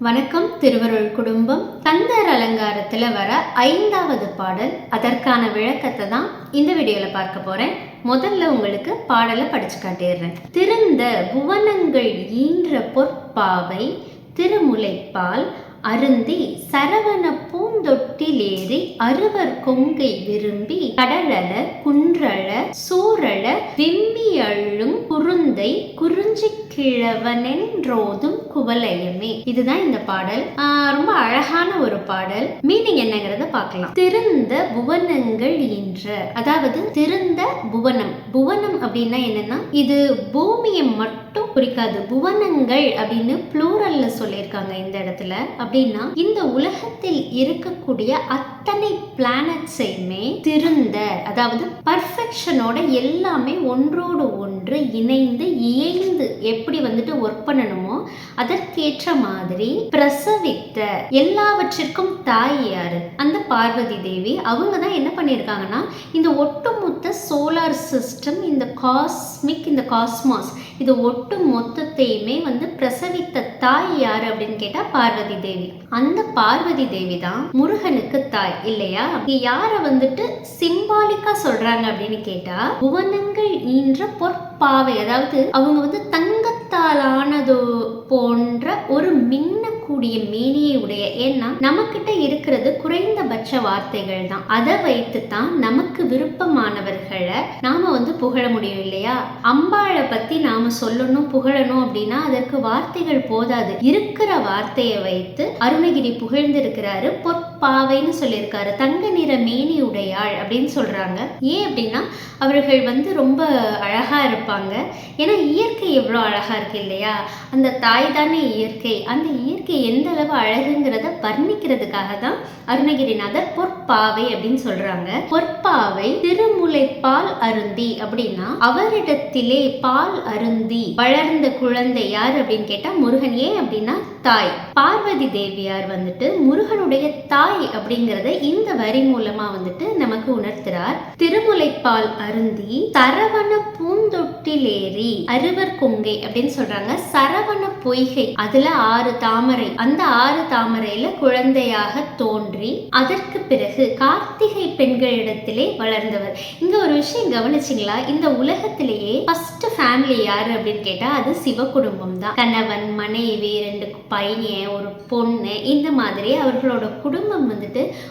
வணக்கம். திருவருள் குடும்பம் கந்தர் அலங்காரத்துல வர 5வது பாடல், அதற்கான விளக்கத்தை தான் இந்த வீடியோல பார்க்க போறேன். முதல்ல உங்களுக்கு பாடலை படிச்சு காட்டிடுறேன். திறந்த புவனங்கள் ஈன்ற பொற்பாவை திருமுலைப்பால் அருந்தி சரவண பூந்தொட்டிலேறி அறுவர் கொங்கை விரும்பி கடலல குன்றள சூரள விம்மி அள்ளும் குருந்தை குறிஞ்சி கிழவனென்றோதும் குவலயமே. இதுதான் இந்த பாடல். ரொம்ப அழகான ஒரு பாடல். மீனிங் என்னங்கிறத பார்க்கலாம். திருந்த புவனங்கள் என்ற, அதாவது திருந்த புவனம். புவனம் அப்படின்னா என்னன்னா, இது பூமியை மட்டும் குறிக்காது. புவனங்கள் அப்படின்னு ப்ளூரல்ல சொல்லியிருக்காங்க இந்த இடத்துல. அப்படின்னா இந்த உலகத்தில் இருக்கக்கூடிய அத்தனை பிளானட்ஸையுமே திருந்த, அதாவது பர்ஃபெக்ஷனோட எல்லாமே ஒன்றோடு ஒன்று இணைந்து இயைந்து எப்படி ஒர்க் பண்ணணுமோ அதற்கேற்ற மாதிரி பிரசவித்த எல்லாவற்றிற்கும் தாய் யாரு? அந்த பார்வதி தேவி. அவங்க தான் என்ன பண்ணியிருக்காங்கன்னா, இந்த ஒட்டுமொத்த சோலார் சிஸ்டம், இந்த காஸ்மிக், இந்த காஸ்மாஸ், இது ஒட்டு மொத்தத்தையுமே பிரசவித்த தாய் யாரு அப்படின்னு கேட்டா பார்வதி தேவி. அந்த பார்வதி தேவி தான் முருகனுக்கு தாய் இல்லையா? யார சிம்பாலிக்கா சொல்றாங்க அப்படின்னு கேட்டா, புவனங்கள் ஈன்ற பொற்பாவை, அதாவது அவங்க தங்கத்தால் ஆனது போன்ற ஒரு மின்னக்கூடிய மேனியை உடைய. ஏன்னா நமக்கிட்ட இருக்கிறது குறைந்தபட்ச வார்த்தைகள் தான். அதை வைத்து தான் நமக்கு விருப்பமானவர்களை நாம புகழ முடியும் இல்லையா? அம்பாளை பத்தி நாம சொல்லணும், புகழணும் அப்படின்னா அதற்கு வார்த்தைகள் போதாது. இருக்கிற வார்த்தையை வைத்து அருணகிரி புகழ்ந்திருக்கிறாரு. பொற்பாவைன்னு சொல்லியிருக்காரு. தங்க நிற மேனி உடையாள் அப்படின்னு சொல்றாங்க. ஏன் அப்படின்னா அவர்கள் ரொம்ப அழகா இருப்பாங்க. ஏன்னா இயற்கை எவ்வளோ அழகா இருக்கு இல்லையா? அந்த தாய் தானே இயற்கை. அந்த இயற்கை எந்த அளவு அழகுங்கிறத வர்ணிக்கிறதுக்காக தான் அருணகிரிநாதர் பொற்பாவை அப்படின்னு சொல்றாங்க. பொற்பாவை திருமுலைப்பால் அருந்தி அப்படின்னா அவரிடத்திலே பால் அருந்தி வளர்ந்த குழந்தை யார் அப்படின்னு கேட்டா முருகன். ஏன் அப்படின்னா தாய். பார்வதி தேவியார் முருகனுடைய தாய் அப்படிங்கறத இந்த வரி மூலமா நமக்கு உணர்த்துறார். திருமுலைப்பால் அருந்தி சரவண பூந்தொட்டிலேறி அறுவர் கொங்கை அப்படின்னு சொல்றாங்க. சரவண பொய்கை, அதுல 6 தாமரை, அந்த 6 தாமரையில குழந்தையாக தோன்றி அதற்கு பிறகு கார்த்திகை பெண்களிடத்திலே வளர்ந்தவர். இங்க ஒரு விஷயம் கவனிச்சிங்களா? இந்த உலகத்திலேயே ஃபர்ஸ்ட் ஃபேமிலி யாரு அப்படின்னு கேட்டா அது சிவ குடும்பம் தான். கணவன், மனைவி, 2 பையன், ஒரு பொண்ணு, இந்த மாதிரி அவர்களோட குடும்பம்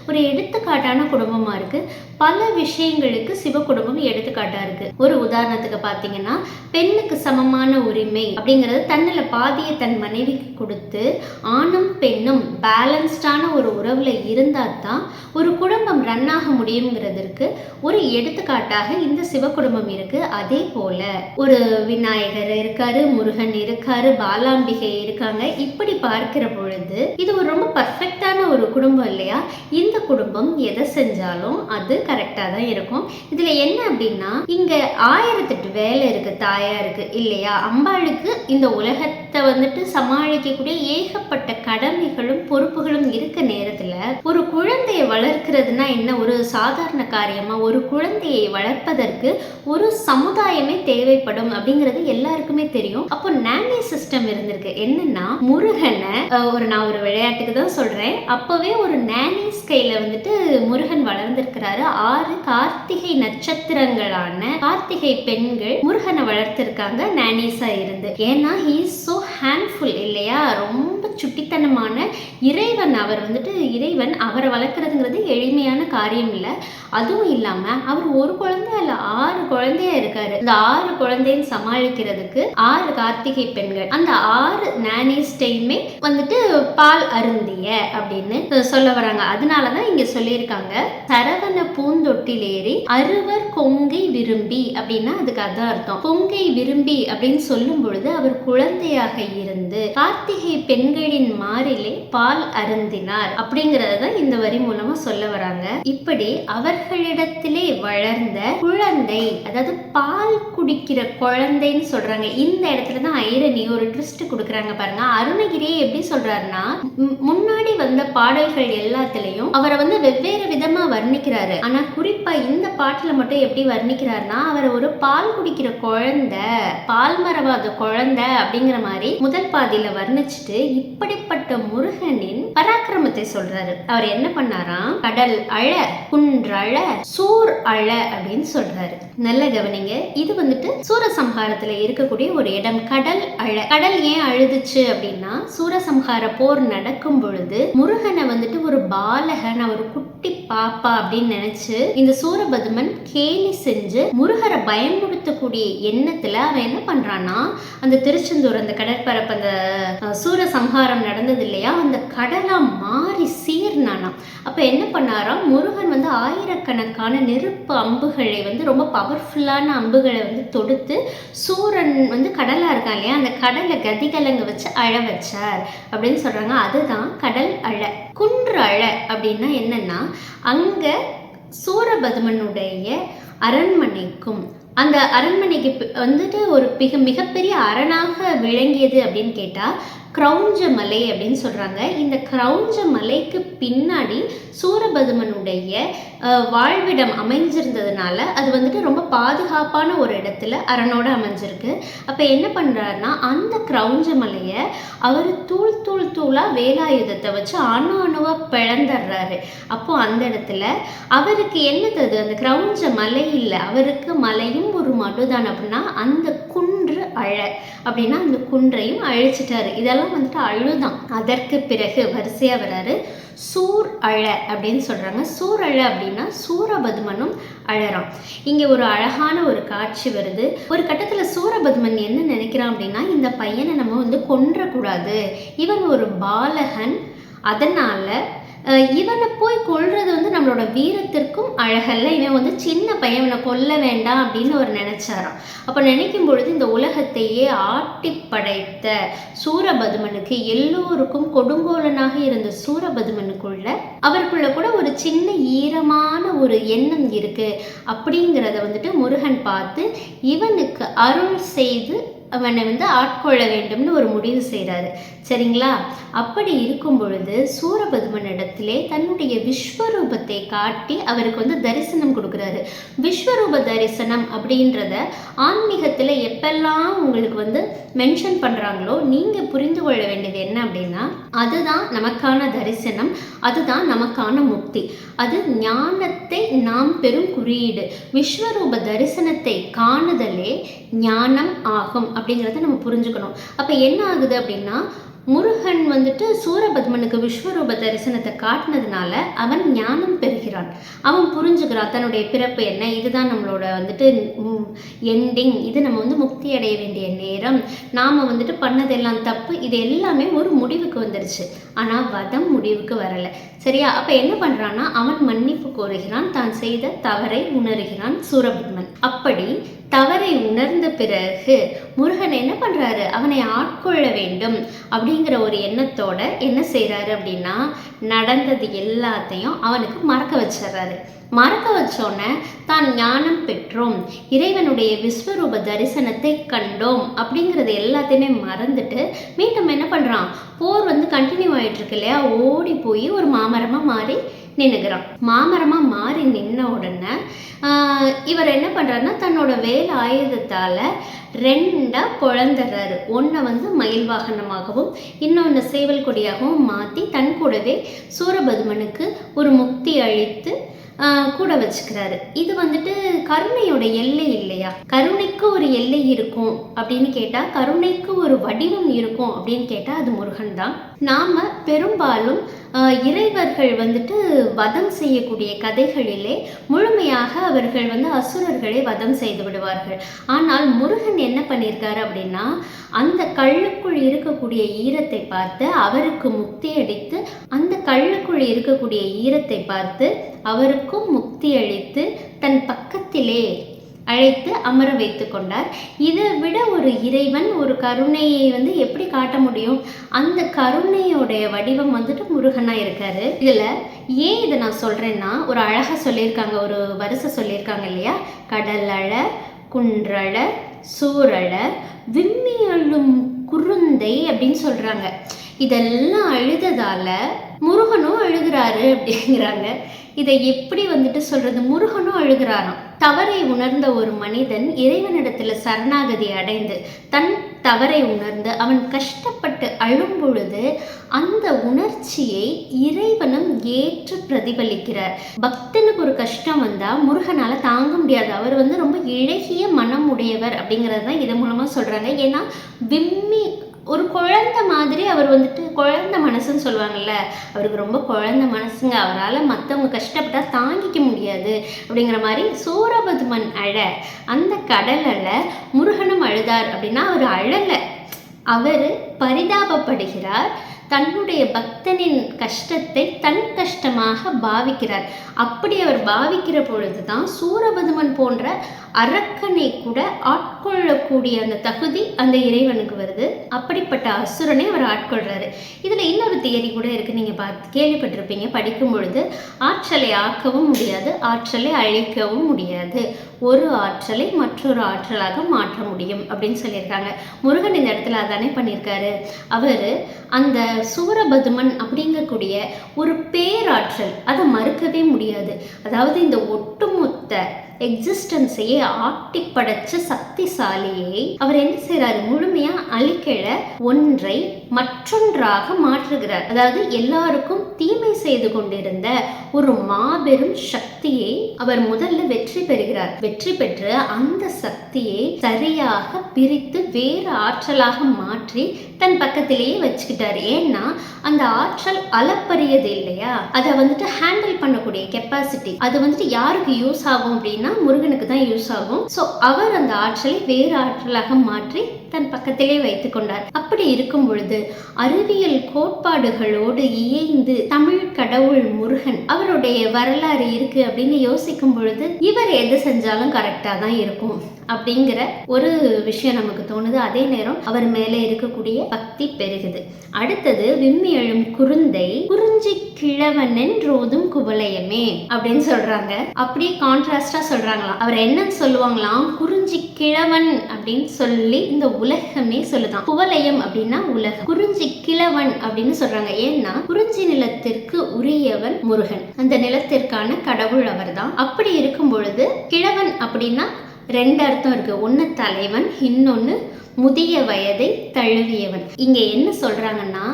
ஒரு எடுத்துக்காட்டான குடும்பமா இருக்கு. பல விஷயங்களுக்கு சிவ குடும்பம் எடுத்துக்காட்டா இருக்கு. ஒரு உதாரணத்துக்கு பாத்தீங்கன்னா, பெண்ணுக்கு சமமான உரிமை அப்படிங்கறது தன்னில பாதியை தன் மனைவிக்கு கொடுத்து ஆணும் பெண்ணும் பேலன்ஸ்டான ஒரு உறவுல இருந்தா தான் ஒரு குடும்பம் ரன் ஆக முடியுங்கிறதுக்கு ஒரு எடுத்துக்காட்டாக இந்த சிவ குடும்பம் இருக்கு. அதே போல ஒரு விநாயகர் இருக்காரு, முருகன் இருக்காரு, பாலாம்பிகை இருக்காங்க. இப்படி பார்க்கிற பொழுது இது ஒரு ரொம்ப பர்ஃபெக்டான ஒரு குடும்பம் இல்லையா? இந்த குடும்பம் எதை செஞ்சாலும் அது கரெக்டா தான் இருக்கும். இதுல என்ன அப்படின்னா, இங்க 1008 வேலை இருக்கு தாயாருக்கு இல்லையா? அம்பாளுக்கு இந்த உலகத்தை சமாளிக்கக்கூடிய ஏகப்பட்ட கடமைகளும் பொறுப்புகளும் இருக்க நேரத்துல ஒரு குழந்தையை வளர்க்கிறதுனா என்ன ஒரு சாதாரண காரியமா? ஒரு குழந்தையை வளர்ப்பதற்கு ஒரு சமுதாயமே தேவைப்படும் அப்படிங்கிறது எல்லாருக்குமே தெரியும். அப்போ நானி சிஸ்டம் இருந்திருக்கு. என்னன்னா, முருகனை நான் ஒரு விளையாட்டுக்கு தான் சொல்றேன், அப்பவே ஒரு நானிஸ் கையில முருகன் வளர்ந்திருக்கிறாரு. 6 கார்த்திகை நட்சத்திரங்களான கார்த்திகை பெண்கள் முருகனை வளர்த்திருக்காங்க நானிஸா இருந்து. ஏன்னா he is so handful இல்லையா? ரொம்ப சுட்டித்தனமான இறைவன் அவர். இறைவன் அவரை வளர்க்கறதுங்கிறது எளிமையான காரியம் இல்லை. அதுவும் இல்லாம அவர் ஒரு குழந்தை அல்ல 6 குழந்தையா இருக்காரு. இந்த 6 குழந்தைன்னு சமாளிக்கிறதுக்கு 6 கார்த்திகை பெண்கள், அந்த 6 நானிஸ்டையுமே பால் அருந்திய அப்படின்னு சொல்ல வராங்க. அதனாலதான் இங்க சொல்லியிருக்காங்க சரவண பூந்தொட்டிலேறி அறுவர் கொங்கை விரும்பி அப்படின்னா அதுக்கு அதான் அர்த்தம். கொங்கை விரும்பி அப்படின்னு சொல்லும் பொழுது அவர் குழந்தையாக இருந்து கார்த்திகை பெண்களின் மாறிலே பால் அருந்தினார் அப்படிங்கறத இந்த வரி மூலமா சொல்ல வராங்க. இப்படி அவர்களிடத்திலே வளர்ந்த குழந்தை, அதாவது பால் குடிக்கிற குழந்தைன்னு சொல்றாங்க. இந்த இடத்துலதான் ஐரணி ஒரு ட்விஸ்ட் கொடுக்குறாங்க பாருங்க. அருணகிரியை எப்படி சொல்றாருன்னா, முன்னாடி வந்த பாடல்கள் எல்லாத்திலையும் அவரை வெவ்வேறு விதமா வர்ணிக்கிறாரு. ஆனா குறிப்பா இந்த பாட்டுல மட்டும் எப்படி வர்ணிக்கிறாருன்னா, அவரை ஒரு பால் குடிக்கிற குழந்தை, பால் மரவாத குழந்தை அப்படிங்கிற மாதிரி முதல் பாதியில வர்ணிச்சுட்டு இப்படிப்பட்ட முருகனின் பராக்கிரமத்தை சொல்றாரு. அவர் என்ன பண்ணாராம், கடல் அழ, குன்றழ, சூர் அழ அப்படின்னு சொல்றாரு. நல்ல கவனிங்க, இது வந்துட்டு சூரசம்ஹாரத்துல இருக்கக்கூடிய ஒரு இடம். கடல் அழ. கடல் ஏன் அழுதுச்சு அப்படின்னா, சூரசம்ஹார போர் நடக்கும் பொழுது முருகனை வந்துட்டு ஒரு பாலகன், ஒரு குட்டி பாப்பா அப்படின்னு நினைச்சு இந்த சூரபதுமன் கேலி செஞ்சு முருகரை பயமுறுத்தக்கூடிய எண்ணத்துல அவன் என்ன பண்றான்னா, அந்த திருச்செந்தூர் அந்த கடற்பரப்பு, அந்த சூரசம்ஹாரம் நடந்தது இல்லையா, அந்த கடலா மாறி சீர்னானா. அப்ப என்ன பண்ணாராம், முருகன் வந்து ஆயிரக்கணக்கான நெருப்பு அம்புகளை வந்து ரொம்ப பவர்ஃபுல்லான அம்புகளை வந்து தொடுத்து சூரன் வந்து கடலா இருக்கான் இல்லையா, அந்த கடலை கதிகலங்க வச்சு அழ வச்சார் அப்படின்னு சொல்றாங்க. அதுதான் கடல் அழ. குன்று அழ அப்படின்னா என்னன்னா, அங்க சூரபதுமனுடைய அரண்மனைக்கும் அந்த அரண்மனைக்கு வந்துட்டு ஒரு மிகப்பெரிய அரணாக விளங்கியது அப்படின்னு கேட்டா கிரௌஞ்ச மலை அப்படின்னு சொல்றாங்க. இந்த கிரௌஞ்ச மலைக்கு பின்னாடி சூரபதுமனுடைய வாழ்விடம் அமைஞ்சிருந்ததுனால அது வந்துட்டு ரொம்ப பாதுகாப்பான ஒரு இடத்துல அரணோட அமைஞ்சிருக்கு. அப்ப என்ன பண்றாருன்னா, அந்த கிரௌஞ்ச மலையை அவர் தூள் தூள் தூளா வேலாயுதத்தை வச்சு அணுவா பிளந்துடுறாரு. அப்போ அந்த இடத்துல அவருக்கு என்னது, அந்த கிரௌஞ்ச மலை இல்லை, அவருக்கு மலையும் ஒரு மடுதான். அப்படின்னா அந்த குன்று அழ அப்படின்னா அந்த குன்றையும் அழிச்சிட்டாரு. இதெல்லாம் வந்துட்டு அழுதான். அதற்கு பிறகு வரிசையா வராரு சூர் அழ அப்படின்னு சொல்றாங்க. சூர் அழ அப்படின்னா சூரபதுமனும் அழறான். இங்க ஒரு அழகான ஒரு காட்சி வருது. ஒரு கட்டத்துல சூரபதுமன் என்ன நினைக்கிறான் அப்படின்னா, இந்த பையனை நம்ம வந்து கொன்றக்கூடாது, இவன் ஒரு பாலகன், அதனால இவனை போய் கொல்றது வந்து நம்மளோட வீரத்திற்கும் அழகல்ல, இவன் வந்து சின்ன பையன், இவனை கொல்ல வேண்டாம் அப்படின்னு அவர் நினைச்சாராம். அப்ப நினைக்கும் பொழுது இந்த உலகத்தையே ஆட்டி படைத்த சூரபதுமனுக்கு, எல்லோருக்கும் கொடுங்கோலனாக இருந்த சூரபதுமனுக்குள்ள அவருக்குள்ள கூட ஒரு சின்ன ஈரமான ஒரு எண்ணம் இருக்கு அப்படிங்கிறத வந்துட்டு முருகன் பார்த்து இவனுக்கு அருள் செய்து அவனை வந்து ஆட்கொள்ள வேண்டும்னு ஒரு முடிவு செய்கிறாரு. சரிங்களா? அப்படி இருக்கும் பொழுது சூரபதுமனிடத்திலே தன்னுடைய விஸ்வரூபத்தை காட்டி அவருக்கு வந்து தரிசனம் கொடுக்குறாரு. விஸ்வரூப தரிசனம் அப்படின்றத ஆன்மீகத்தில் எப்பெல்லாம் உங்களுக்கு வந்து மென்ஷன் பண்ணுறாங்களோ நீங்கள் புரிந்து கொள்ள வேண்டியது என்ன அப்படின்னா, அதுதான் நமக்கான தரிசனம், அதுதான் நமக்கான முக்தி, அது ஞானத்தை நாம் பெறும் குறியீடு. விஸ்வரூப தரிசனத்தை காணுதலே ஞானம் ஆகும் அப்படிங்கிறத நம்ம புரிஞ்சுக்கணும். அப்போ என்ன ஆகுது அப்படின்னா, முருகன் வந்துட்டு சூரபத்மனுக்கு விஸ்வரூப தரிசனத்தை காட்டினதுனால அவன் ஞானம் பெறுகிறான். அவன் புரிஞ்சுக்கிறான் தன்னுடைய பிறப்பு என்ன, இதுதான் நம்மளோட வந்துட்டு எண்டிங், இது நம்ம வந்து முக்தி அடைய வேண்டிய நேரம், நாம் வந்துட்டு பண்ணதெல்லாம் தப்பு, இது எல்லாமே ஒரு முடிவுக்கு வந்துருச்சு. ஆனால் வதம் முடிவுக்கு வரலை. சரியா? அப்போ என்ன பண்ணுறான்னா, அவன் மன்னிப்பு கோருகிறான், தான் செய்த தவறை உணர்கிறான் சூரபத்மன். அப்படி தவறை உணர்ந்த பிறகு முருகன் என்ன பண்றாரு, அவனை ஆட்கொள்ள வேண்டும் அப்படிங்கிற ஒரு எண்ணத்தோட என்ன செய்யறாரு அப்படின்னா, நடந்தது எல்லாத்தையும் அவனுக்கு மறக்க வச்சிடறாரு. மறக்க வச்சோன்னே தான் ஞானம் பெற்றோம், இறைவனுடைய விஸ்வரூப தரிசனத்தை கண்டோம் அப்படிங்கிறது எல்லாத்தையுமே மறந்துட்டு மீண்டும் என்ன பண்றான், போர் வந்து கண்டினியூ ஆயிட்டு இருக்கு இல்லையா, ஓடி போய் ஒரு மாமரமா மாறி நின்னுக்கிறான். மாமரமா மாறி நின்ன உடனே இவர் என்ன பண்றாருன்னா, தன்னோட வேல் ஆயுதத்தால ரெண்டா பொழந்துடுறாரு. ஒன்றை வந்து மயில் வாகனமாகவும் இன்னொன்று சேவல் கொடியாகவும் மாற்றி தன் கூடவே சூரபதுமனுக்கு ஒரு முக்தி அளித்து கூட வச்சுக்கிறாரு. இது வந்துட்டு கருணையோட எல்லை இல்லையா? கருணைக்கு ஒரு எல்லை இருக்கும் அப்படின்னு கேட்டா, கருணைக்கு ஒரு வடிவம் இருக்கும் அப்படின்னு கேட்டா அது முருகன் தான். நாம பெரும்பாலும் இறைவர்கள் வந்துட்டு வதம் செய்யக்கூடிய கதைகளிலே முழுமையாக அவர்கள் வந்து அசுரர்களை வதம் செய்து விடுவார்கள். ஆனால் முருகன் என்ன பண்ணியிருக்காரு அப்படின்னா, அந்த கல்லுக்குள் இருக்கக்கூடிய ஈரத்தை பார்த்து அவருக்கு முக்தி அளித்து, அந்த கல்லுக்குள் இருக்கக்கூடிய ஈரத்தை பார்த்து அவருக்கும் முக்தி அளித்து தன் பக்கத்திலே அழைத்து அமர வைத்து கொண்டார். இதை விட ஒரு இறைவன் ஒரு கருணையை வந்து எப்படி காட்ட முடியும்? அந்த கருணையோடைய வடிவம் வந்துட்டு முருகனா இருக்காரு. இதுல ஏன் இதை நான் சொல்றேன்னா, ஒரு அழகா சொல்லியிருக்காங்க, ஒரு வரிசை சொல்லியிருக்காங்க இல்லையா, கடல் அழ, குன்றழ, சூரழ, விம்மி அழும் குருந்தை அப்படின்னு சொல்றாங்க. இதெல்லாம் அழுததால முருகனும் அழுகிறாரு அப்படிங்கிறாங்க. இதை எப்படி வந்துட்டு சொல்றது, முருகனும் அழுகிறாராம். தவறை உணர்ந்த ஒரு மனிதன் இறைவனிடத்துல சரணாகதி அடைந்து தன் தவறை உணர்ந்து அவன் கஷ்டப்பட்டு அழும் பொழுது அந்த உணர்ச்சியை இறைவனும் ஏற்று பிரதிபலிக்கிறார். பக்தனுக்கு ஒரு கஷ்டம் வந்தா முருகனால தாங்க முடியாது. அவர் ரொம்ப இழகிய மனம் உடையவர் அப்படிங்கிறது தான் இதன் மூலமா சொல்றாங்க. ஏன்னா விம்மி ஒரு குழந்தை மாதிரி அவர் குழந்தை மனசுன்னு சொல்லுவாங்கல்ல, அவருக்கு ரொம்ப குழந்தை மனசுங்க. அவரால் மற்றவங்க கஷ்டப்பட்டா தாங்கிக்க முடியாது அப்படிங்கிற மாதிரி சூரபதுமன் அந்த கடலில் முருகனும் அழுதார் அப்படின்னா அவர் அழலை, அவர் பரிதாபப்படுகிறார். தன்னுடைய பக்தனின் கஷ்டத்தை தன் கஷ்டமாக பாவிக்கிறார். அப்படி அவர் பாவிக்கிற பொழுது தான் சூரபதுமன் போன்ற அரக்கனை கூட ஆட்கொள்ளக்கூடிய அந்த தகுதி அந்த இறைவனுக்கு வருது. அப்படிப்பட்ட அசுரனை அவர் ஆட்கொள்றாரு. இதுல இன்னொரு தியரி கூட இருக்கு, நீங்க கேள்விப்பட்டிருப்பீங்க. படிக்கும் பொழுது ஆற்றலை ஆக்கவும் முடியாது, ஆற்றலை அழிக்கவும் முடியாது, ஒரு ஆற்றலை மற்றொரு ஆற்றலாக மாற்ற முடியும் அப்படின்னு சொல்லியிருக்காங்க. முருகன் இந்த இடத்துல அதானே பண்ணியிருக்காரு. அவர் அந்த சூரபதுமன் அப்படிங்கக்கூடிய ஒரு பேராற்றல், அதை மறுக்கவே முடியாது. அதாவது இந்த ஒட்டுமொத்த எக்ஸிஸ்டன்ஸையே ஆட்டி படைச்ச சக்திசாலியை அவர் என்ன செய்யறாரு, முழுமையா அழிக்கல ஒன்றை மற்றொன்றாக மாற்றுகிறார். அதாவது எல்லாருக்கும் தீமை செய்து கொண்டிருந்த ஒரு மாபெரும் சக்தியை அவர் முதல்ல வெற்றி பெறுகிறார். வெற்றி பெற்று அந்த சக்தியை சரியாக பிரித்து வேறு ஆற்றலாக மாற்றி தன் பக்கத்திலேயே வச்சுக்கிட்டாரு. ஏன்னா அந்த ஆற்றல் அளப்பரியது இல்லையா, அதை ஹேண்டில் பண்ணக்கூடிய கெப்பாசிட்டி அது யாருக்கு யூஸ் ஆகும் அப்படின்னா முருகனுக்கு தான் யூஸ் ஆகும். ஸோ அவர் அந்த ஆற்றலை வேறு ஆற்றலாக மாற்றி தன் பக்கத்திலே வைத்துக் கொண்டார். அப்படி இருக்கும் பொழுது அறிவியல் கோட்பாடுகளோடு இயைந்து தமிழ் கடவுள் முருகன் அவருடைய வரலாறு இருக்கு அப்படின்னு யோசிக்கும் பொழுது இவர் எது செஞ்சாலும் கரெக்டா தான் இருக்கும் அப்படிங்கிற ஒரு விஷயம் நமக்கு தோணுது. அதே நேரம் அவர் மேல இருக்கக்கூடிய பக்தி பெருகுது. அடுத்தது விம்மி எழும் குருந்தை குறிஞ்சி கிழவன் என்றோதும் குவலயமே அப்படின்னு சொல்றாங்க. அப்படியே கான்ட்ராஸ்டா சொல்றாங்களாம். அவர் என்னன்னு சொல்லுவாங்களாம், குறிஞ்சி கிழவன் அப்படின்னு சொல்லி இந்த உலகமே சொல்லுதான். குவலயம் அப்படின்னா உலகம், குறிஞ்சி கிழவன் அப்படின்னு சொல்றாங்க. ஏன்னா குறிஞ்சி நிலத்திற்கு உரியவன் முருகன், அந்த நிலத்திற்கான கடவுள் அவர் தான். அப்படி இருக்கும் பொழுது கிழவன் அப்படின்னா ரெண்டு அர்த்தம் இருக்கு. ஒன்னு தலைவன், இன்னொன்னு முதிய வயதை தழுவியவன். இங்க என்ன சொல்றாங்கன்னா,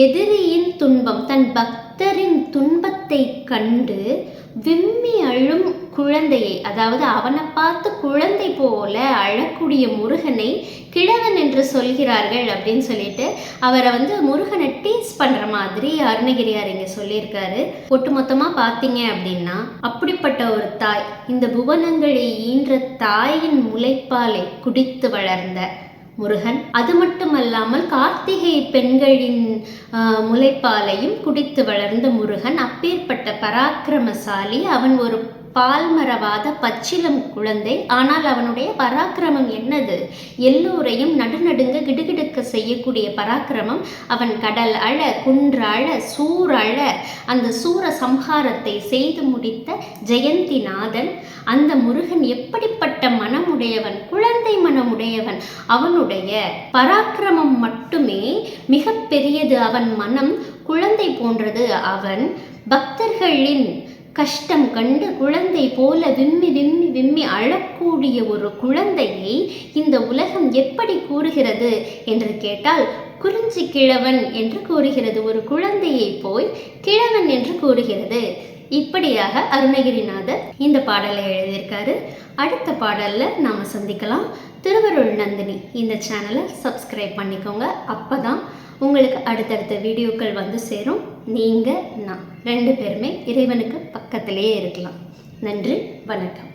எதிரியின் துன்பம், தன் பக்தரின் துன்பத்தை கண்டு விம்மி அழும் குழந்தையை, அதாவது அவனை பார்த்து குழந்தை போல அழக்கூடிய முருகனை கிழவன் என்று சொல்கிறார்கள் அப்படின்னு சொல்லிட்டு அவரை முருகனை டீஸ் பண்ற மாதிரி அருணகிரியார் இங்க சொல்லியிருக்காரு. ஒட்டுமொத்தமா பார்த்தீங்க அப்படின்னா அப்படிப்பட்ட ஒரு தாய், இந்த புவனங்களை ஈன்ற தாயின் முளைப்பாலை குடித்து வளர்ந்த முருகன், அது மட்டுமல்லாமல் கார்த்திகை பெண்களின் முளைப்பாலையும் குடித்து வளர்ந்த முருகன், அப்பேற்பட்ட பராக்கிரமசாலி. அவன் ஒரு பால்மரவாத பச்சிலம் குழந்தை. ஆனால் அவனுடைய பராக்கிரமம் என்னது, எல்லோரையும் நடுநடுங்க கிடுகிடுக்க செய்யக்கூடிய பராக்கிரமம். அவன் கடல் அழ, குன்று அழ, சூர் அழ, அந்த சூர சம்ஹாரத்தை செய்து முடித்த ஜெயந்திநாதன். அந்த முருகன் எப்படிப்பட்ட மனமுடையவன், குழந்தை மனமுடையவன். அவனுடைய பராக்கிரமம் மட்டுமே மிக பெரியது, அவன் மனம் குழந்தை போன்றது. அவன் பக்தர்களின் கஷ்டம் கண்டு குழந்தை போல விம்மி விம்மி விம்மி அழக்கூடிய ஒரு குழந்தையை இந்த உலகம் எப்படி கூறுகிறது என்று கேட்டால் குறிஞ்சி கிழவன் என்று கூறுகிறது. ஒரு குழந்தையை போய் கிழவன் என்று கூறுகிறது. இப்படியாக அருணகிரிநாதர் இந்த பாடலை எழுதியிருக்காரு. அடுத்த பாடல்ல நாம சந்திக்கலாம். திருவருள் நந்தினி இந்த சேனலை சப்ஸ்கிரைப் பண்ணிக்கோங்க. அப்பதான் உங்களுக்கு அடுத்தடுத்த வீடியோக்கள் சேரும். நீங்கள் நான் ரெண்டு பேருமே இறைவனுக்கு பக்கத்திலேயே இருக்கலாம். நன்றி, வணக்கம்.